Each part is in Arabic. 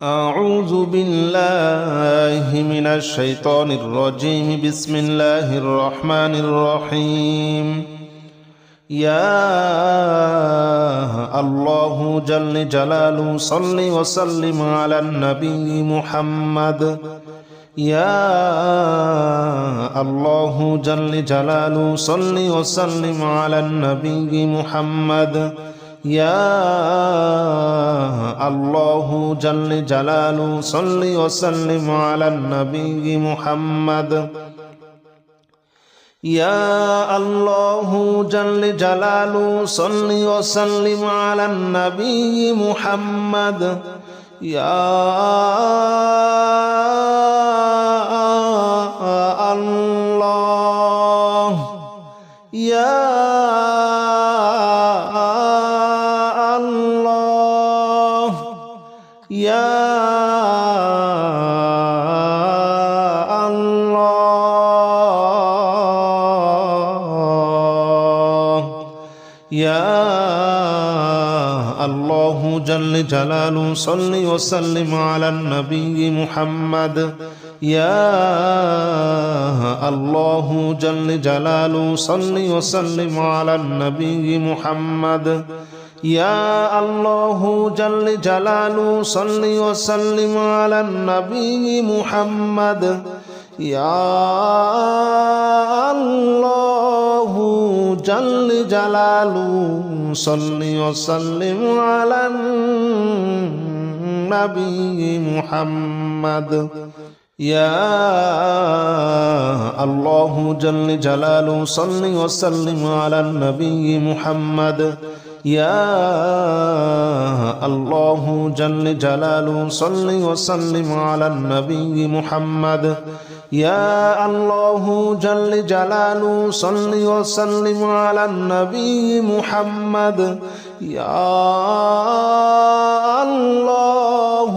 أعوذ بالله من الشيطان الرجيم. بسم الله الرحمن الرحيم. يا الله جل جلاله صل وسلم على النبي محمد. يا الله جل جلاله صل وسلم على النبي محمد. يا الله جل جلاله صل وسلم على النبي محمد. يا الله جل جلاله صل وسلم على النبي محمد. يا الله يا يا الله يا الله جل جلاله صل وسلم على النبي محمد. يا الله جل جلاله صل وسلم على النبي محمد. يا الله جل جلاله صل وسلم على النبي محمد. يا الله جل جلاله صل وسلم على النبي محمد. يا الله جل جلاله صل وسلم على النبي محمد. يا الله جل جلاله صل وسلم على النبي محمد. يا الله جل جلاله صل وسلم على النبي محمد. يا الله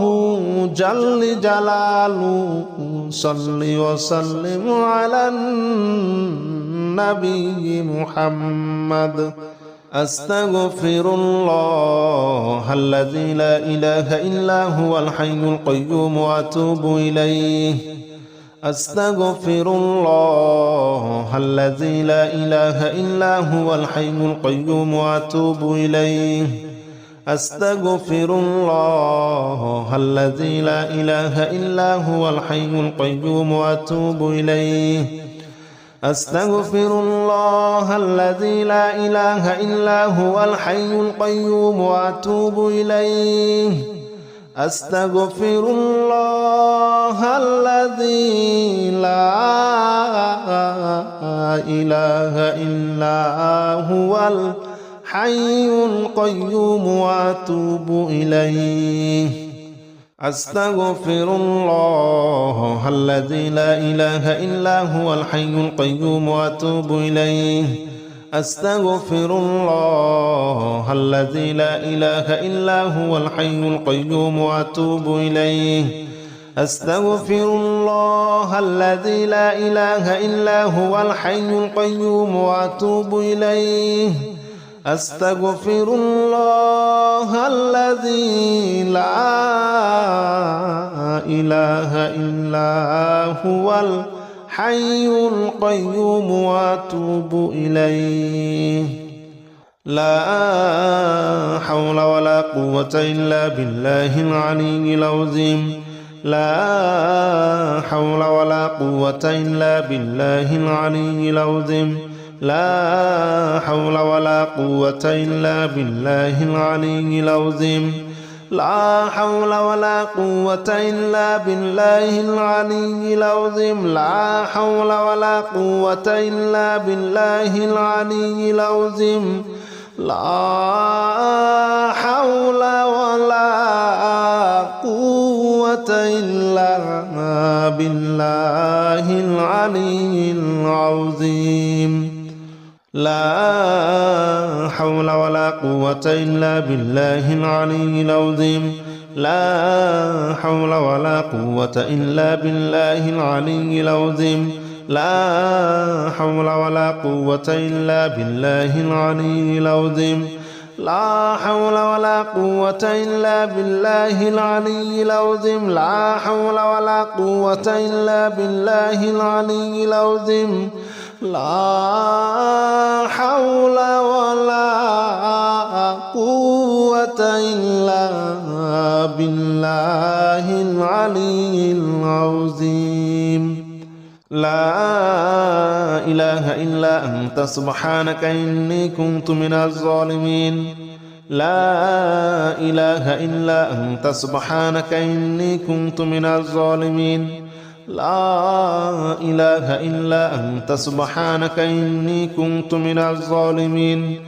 جل جلاله صل وسلم على النبي محمد. أستغفر الله الذي لا إله إلا هو الحي القيوم وأتوب إليه. أستغفر الله الذي لا إله إلا هو الحي القيوم وأتوب إليه. أستغفر الله الذي لا إله إلا هو الحي القيوم وأتوب إليه. أستغفر الله الذي لا إله إلا هو الحي القيوم وأتوب إليه. أستغفر الله الذي لا إله إلا هو الحي القيوم وأتوب إليه. أستغفر الله الذي لا إله إلا هو الحي القيوم وأتوب إليه. أستغفر الله الذي لا إله إلا هو الحي القيوم وأتوب إليه. أستغفر الله الذي لا إله إلا هو الحي القيوم وأتوب إليه. أستغفر الله الذي لا إله إلا هو الحي القيوم وأتوب إليه. لا حول ولا قوة إلا بالله العلي العظيم. لا حول ولا قوة إلا بالله العلي العظيم. لا حول ولا قوة إلا بالله العلي العظيم. لا حول ولا قوة إلا بالله العلي العظيم. لا حول ولا قوة إلا بالله العلي العظيم. لا حول ولا قوة إلا بالله العلي العظيم. لا حول ولا قوة إلا بالله العلي العظيم. لا حول ولا قوة إلا بالله العلي العظيم. لا حول ولا قوة إلا بالله العلي العظيم. لا حول ولا قوة إلا بالله العلي العظيم لا حول ولا قوة إلا بالله العلي العظيم لا حول ولا قوة إلا بالله العلي العظيم لا إله إلا أنت سبحانك إني كنت من الظالمين لا إله إلا أنت سبحانك إني كنت من الظالمين لا إله إلا أنت سبحانك إني كنت من الظالمين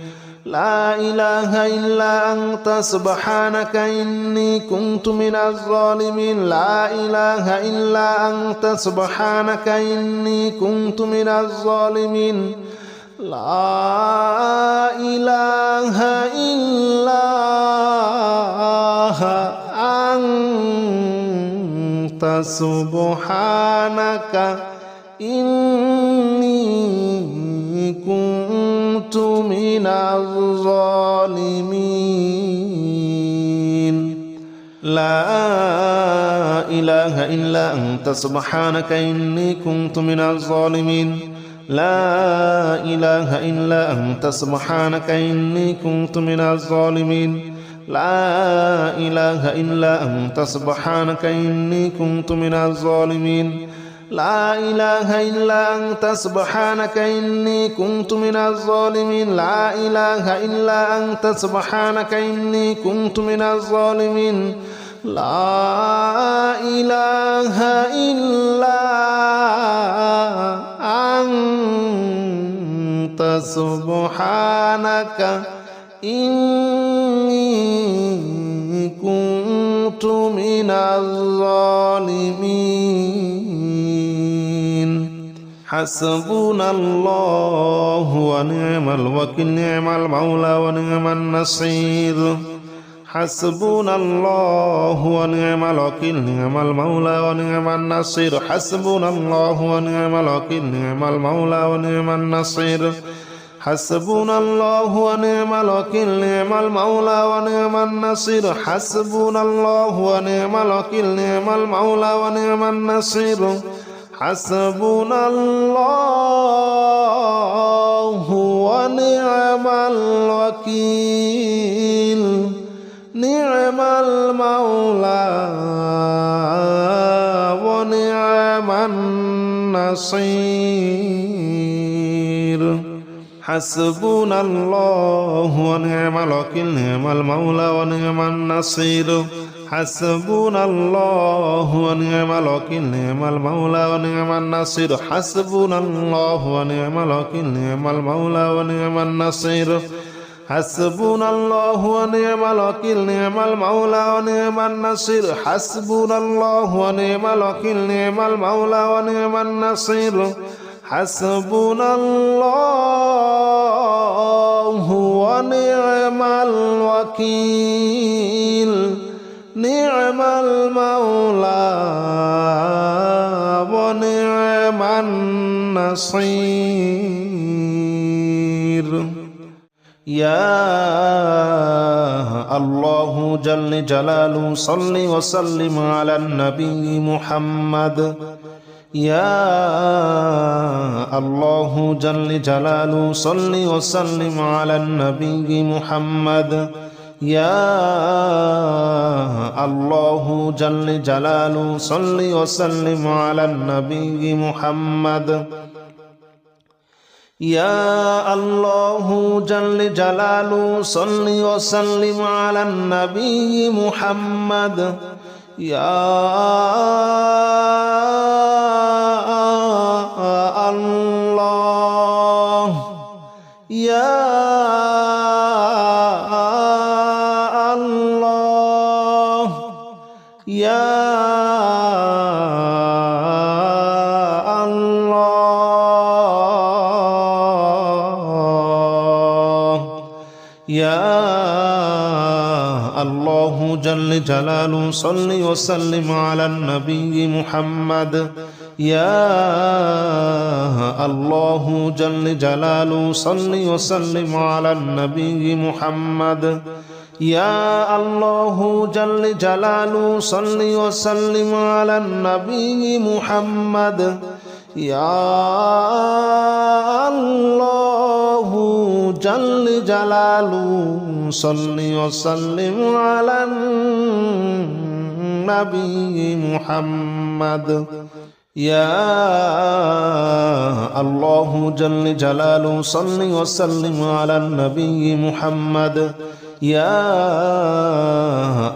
لا إله إلا أنت سبحانك إني كنت من الظالمين لا إله إلا أنت سبحانك إني كنت من الظالمين لا إله إلا أنت سبحانك إني كنت من الظالمين لا إله إلا أنت سبحانك إني كنت من الظالمين لا إله إلا أنت سبحانك إني كنت من الظالمين لا إله إلا أنت سبحانك إني كنت من الظالمين لا إله إلا أنت سبحانك إني كنت من الظالمين لا إله إلا أنت سبحانك إني كنت من الظالمين لا إله إلا أنت سبحانك إني كنت من الظالمين حسبنا الله ونعم الوكيل نعم المولى ونعم النصير حسبنا الله ونعم الوكيل نعم المولى ونعم النصير حسبنا الله ونعم الوكيل نعم المولى ونعم النصير حسبنا الله ونعم الوكيل نعم المولى ونعم النصير حسبنا الله ونعم الوكيل نعم المولى ونعم النصير حسبنا الله ونعم الوكيل نعم المولى ونعم النصير حسبنا الله ونعم الوكيل نعم المولى ونعم النصير حسبنا الله ونعم الوكيل نعم المولى ونعم النصير حسبنا الله ونعم الوكيل نعم المولى ونعم النصير حسبنا الله ونعم الوكيل نعم المولى ونعم النصير حسبنا الله ونعم الوكيل نعم المولى ونعم النصير حسبنا الله ونعم الوكيل نعم المولى ونعم النصير يا الله جل جلاله صل وسلم على النبي محمد يا الله جل جلاله صل وسلم على النبي محمد يا الله جل جلاله صل وسلم على النبي محمد يا الله جل جلاله صل وسلم على النبي محمد يا الله يا الله يا يا الله جل جلاله صل وسلم على النبي محمد يا الله جل جلاله صل وسلم على النبي محمد يا الله جل جلاله صل وسلم على النبي محمد يا الله جل جلاله صل وسلم على النبي محمد يا الله جل جلاله صل وسلم على النبي محمد يا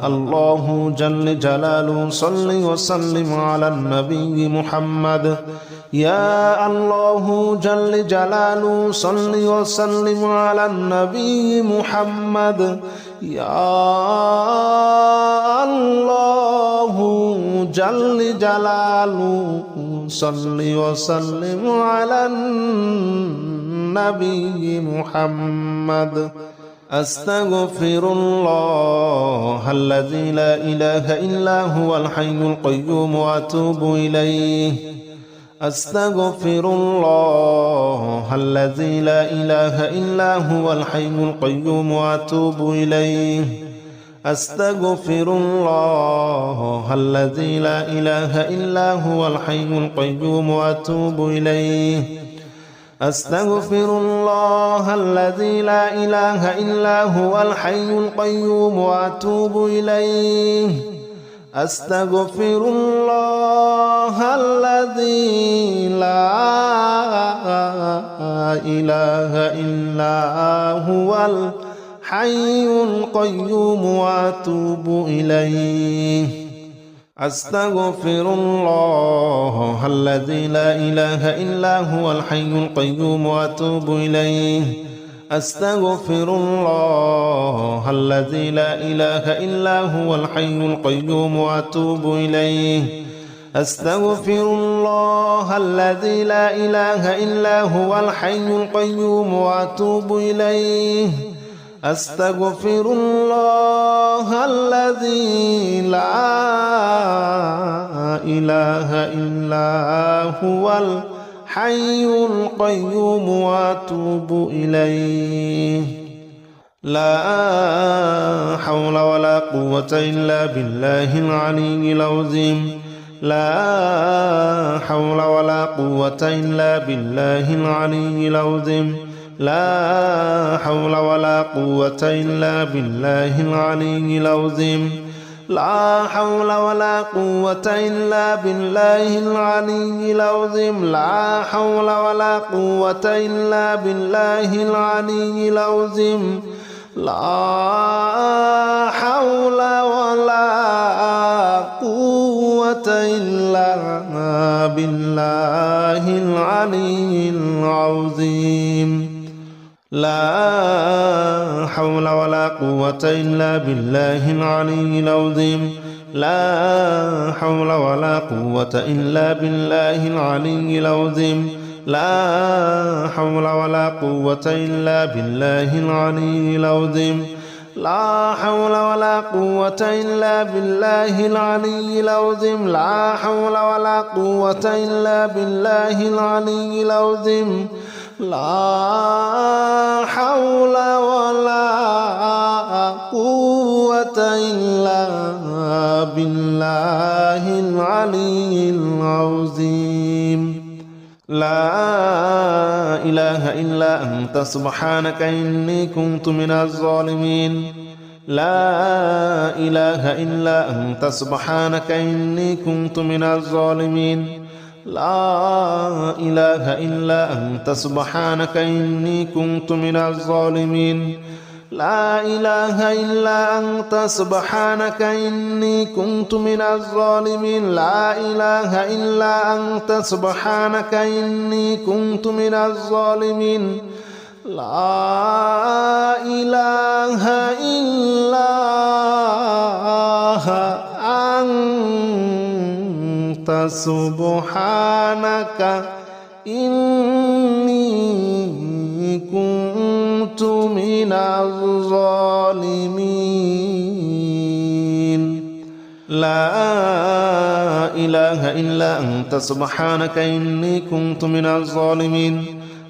الله جل جلاله صل وسلم على النبي محمد يا الله جل جلاله صل وسلم على النبي محمد يا الله جل جلاله صل وسلم على النبي محمد أستغفر الله الذي لا إله إلا هو الحي القيوم وأتوب إليه أستغفر الله الذي لا إله إلا هو الحي القيوم وأتوب إليه أستغفر الله الذي لا إله إلا هو الحي القيوم وأتوب إليه أستغفر الله الذي لا إله إلا هو الحي القيوم وأتوب إليه أستغفر الله الذي لا إله إلا هو الحي القيوم وأتوب إليه أستغفر الله الذي لا إله إلا هو الحي القيوم وأتوب إليه أستغفر الله الذي لا إله إلا هو الحي القيوم وأتوب إليه أستغفر الله الذي لا إله إلا هو الحي القيوم وأتوب إليه أستغفر الله الذي لا إله إلا هو الحي القيوم وأتوب إليه لا حول ولا قوة إلا بالله العلي العظيم لا حول ولا قوة إلا بالله العلي العظيم لا حول ولا قوة إلا بالله العلي العظيم لا حول ولا قوة إلا بالله العلي العظيم لا حول ولا قوة إلا بالله العلي العظيم لا حول ولا قوة إلا بالله العلي العظيم لا حول ولا قوة إلا بالله العلي العظيم لا حول ولا قوة إلا بالله العلي العظيم لا حول ولا قوة إلا بالله العلي العظيم لا حول ولا قوة إلا بالله العلي العظيم لا حول ولا قوة إلا بالله العلي العظيم لا حول ولا قوة إلا بالله العلي العظيم لا إله إلا أنت سبحانك إني كنت من الظالمين لا إله إلا أنت سبحانك إني كنت من الظالمين لا إله إلا أنت سبحانك إني كنت من الظالمين لا إله إلا أنت سبحانك إني كنت من الظالمين لا إله إلا أنت سبحانك إني كنت من الظالمين لا إله إلا أنت سبحانك إني كنت من الظالمين لا إله إلا أنت سبحانك إني كنت من الظالمين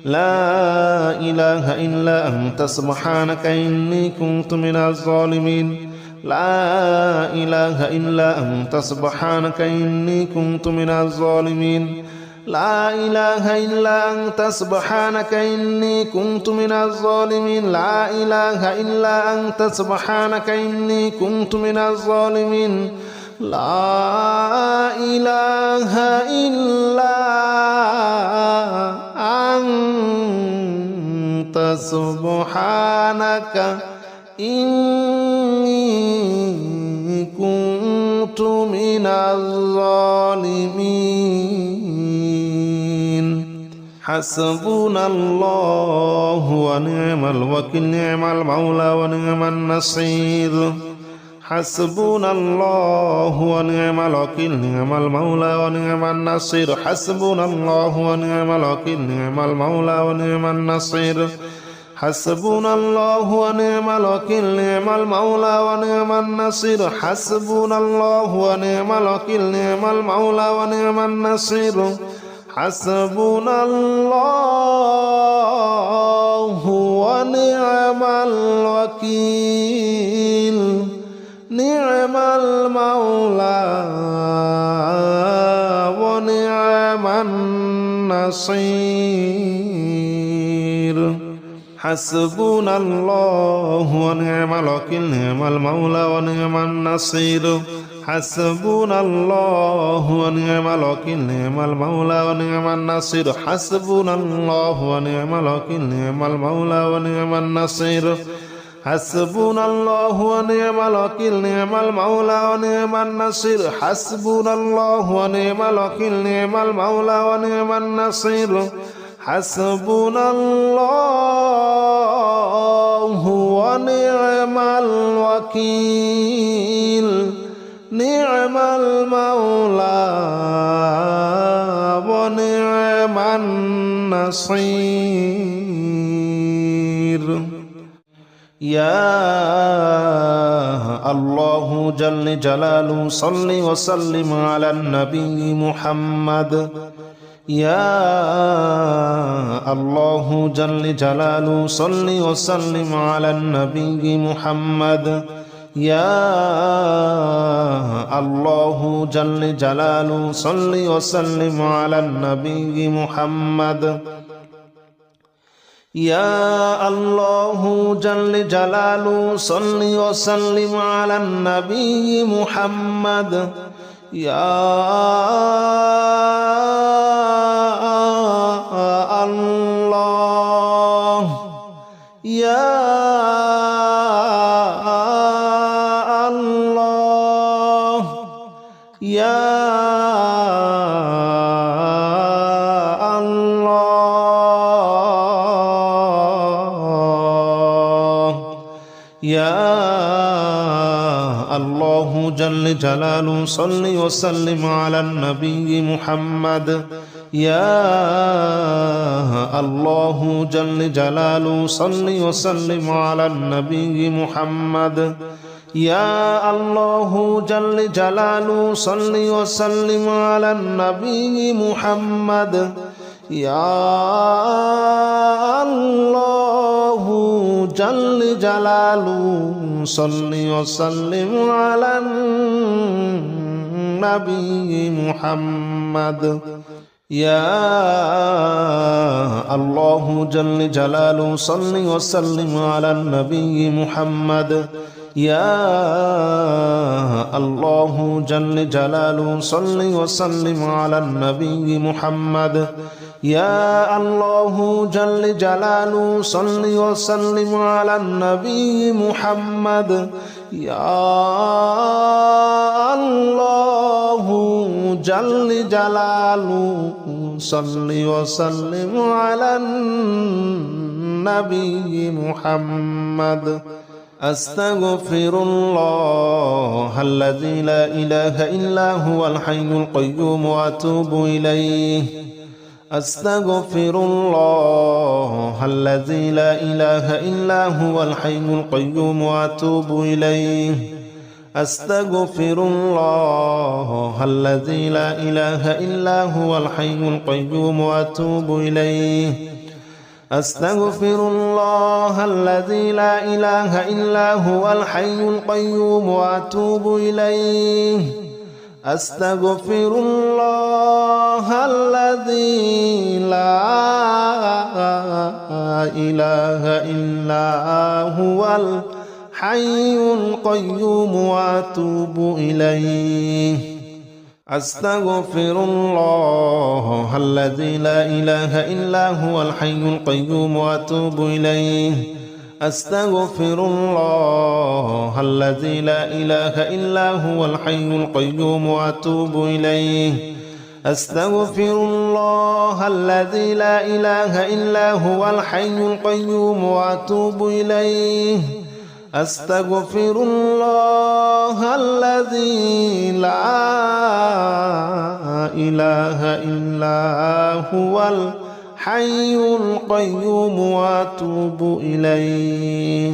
لا إله إلا أنت سبحانك إني كنت من الظالمين لا إله إلا أنت سبحانك إني كنت من الظالمين لا إله إلا أنت سبحانك إني كنت من الظالمين لا إله إلا أنت سبحانك إني كنت من الظالمين لا إله إلا أنت سبحانك إني كنت من الظالمين حسبنا الله ونعم الوكيل نعم المولى ونعم النصير حسبنا الله ونعم الوكيل نعم المولى ونعم النصير حسبنا الله ونعم الوكيل نعم المولى ونعم النصير حسبنا الله ونعم الوكيل نعم المولى ونعم النصير حسبنا الله ونعم الوكيل نعم المولى ونعم النصير حسبنا الله ونعم الوكيل نعم المولى ونعم النصير حسبنا الله ونعم الوكيل نعم المولى ونعم النصير حسبنا الله ونعم الوكيل نعم المولى ونعم النصير حسبنا الله ونعم الوكيل نعم المولى ونعم النصير حسبنا الله ونعم الوكيل نعم المولى ونعم النصير حسبنا الله ونعم الوكيل نعم المولى ونعم النصير حسبنا الله ونعم الوكيل نعم المولى ونعم النصير يا الله جل جلاله صل وسلم على النبي محمد يا الله جل جلاله صل وسلم على النبي محمد يا الله جل جلاله صل وسلم على النبي محمد يا الله جل جلاله صل وسلم على النبي محمد يا الله يا الله يا يا الله جل جلاله صل وسلم على النبي محمد يا الله جل جلاله صل وسلم على النبي محمد يا الله جل جلاله صل وسلم على النبي محمد يا الله جل جلاله صل وسلم على النبي محمد يا الله جل جلاله صل وسلم على النبي محمد يا الله جل جلاله صل وسلم على النبي محمد يا الله جل جلاله صل وسلم على النبي محمد يا الله جل جلاله صل وسلم على النبي محمد أستغفر الله الذي لا إله إلا هو الحي القيوم وأتوب إليه أستغفر الله الذي لا إله إلا هو الحي القيوم وأتوب إليه أستغفر الله الذي لا إله إلا هو الحي القيوم وأتوب إليه أستغفر الله الذي لا إله إلا هو الحي القيوم وأتوب إليه أستغفر الله الذي لا إله إلا هو الحي القيوم وأتوب إليه أستغفر الله الذي لا إله إلا هو الحي القيوم وأتوب إليه أستغفر الله الذي لا إله إلا هو الحي القيوم وأتوب إليه أستغفر الله الذي لا إله إلا هو الحي القيوم وأتوب إليه أستغفر الله الذي لا إله إلا هو الحي القيوم وأتوب إليه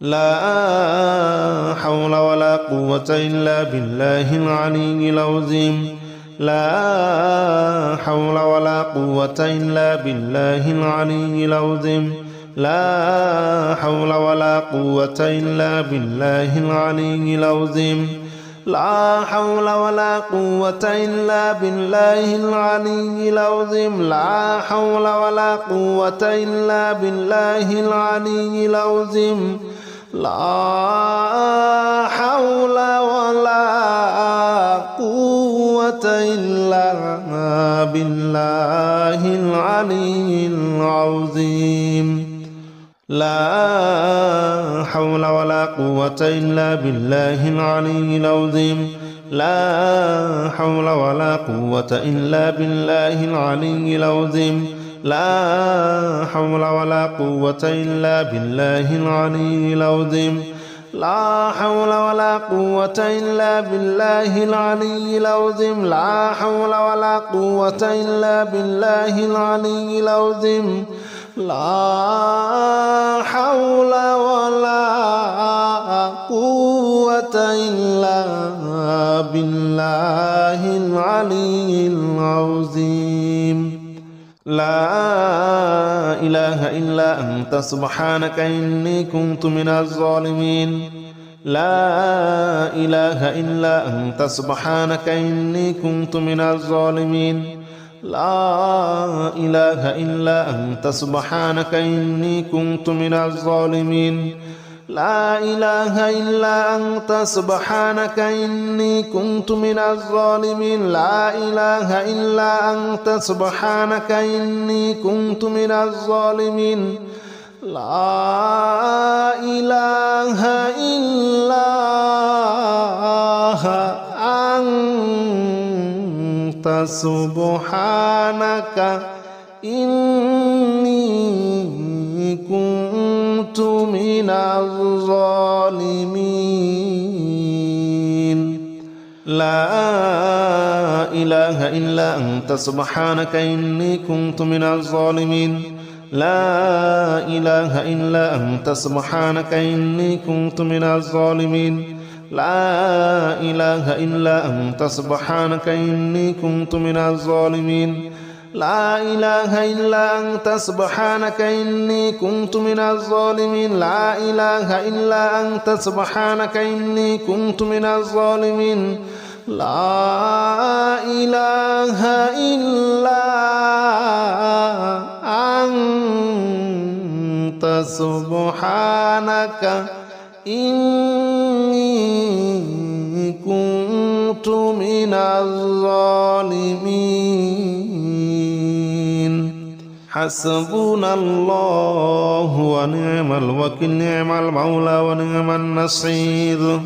لا حول ولا قوة إلا بالله العلي العظيم لا حول ولا قوة إلا بالله العلي العظيم لا حول ولا قوة إلا بالله العلي العظيم لا حول ولا قوة إلا بالله العلي العظيم لا حول ولا قوة إلا بالله العلي العظيم لا حول ولا قوة إلا بالله العلي العظيم لا حول ولا قوة إلا بالله العلي العظيم لا حول ولا قوة إلا بالله العلي العظيم لا حول ولا قوة إلا بالله العلي العظيم لا حول ولا قوة إلا بالله العلي العظيم لا حول ولا قوة إلا بالله العلي العظيم لا حول ولا قوة إلا بالله العلي العظيم لا إله إلا أنت سبحانك إني كنت من الظالمين لا إله إلا أنت سبحانك إني كنت من الظالمين لا إله إلا أنت سبحانك إني كنت من الظالمين لا إله إلا أنت سبحانك إني كنت من الظالمين لا إله إلا أنت سبحانك إني كنت من الظالمين لا إله إلا أنت سبحانك إني كنت من الظالمين لا إله إلا أنت سبحانك إني كنت من الظالمين لا إله إلا أنت سبحانك إني كنت من الظالمين لا إله إلا أنت سبحانك إني كنت من الظالمين لا إله إلا أنت سبحانك إني كنت من الظالمين لا إله إلا أنت سبحانك إني كنت من الظالمين لا إله إلا أنت سبحانك إني كنت من الظالمين حسبنا الله ونعم الوكيل نعم المولى ونعم النصير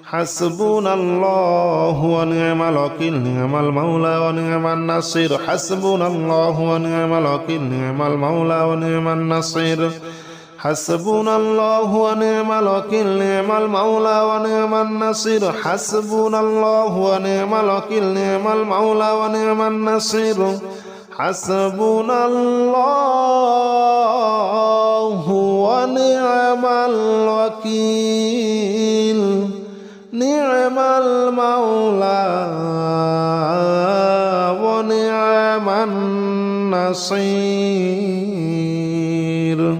حسبنا الله ونعم الوكيل نعم المولى ونعم النصير حسبنا الله ونعم الوكيل نعم المولى ونعم النصير حسبنا الله ونعم الوكيل نعم المولى ونعم النصير حسبنا الله ونعم الوكيل نعم المولى ونعم النصير حسبنا الله ونعم الوكيل نعم المولى ونعم النصير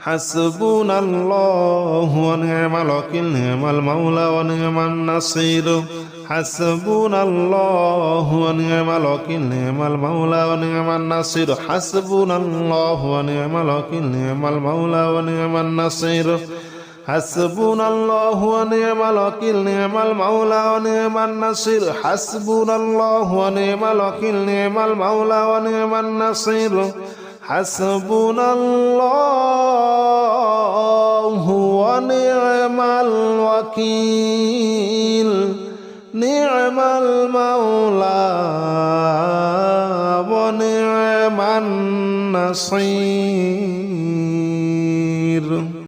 حسبنا الله ونعم الوكيل نعم المولى ونعم النصير حسبنا الله ونعم الوكيل نعم المولى ونعم النصير حسبنا الله ونعم الوكيل نعم المولى ونعم النصير حسبنا الله ونعم الوكيل نعم المولى ونعم النصير حسبنا الله ونعم الوكيل نعم المولى ونعم النصير حسبنا الله ونعم الوكيل نعم المولى ونعم النصير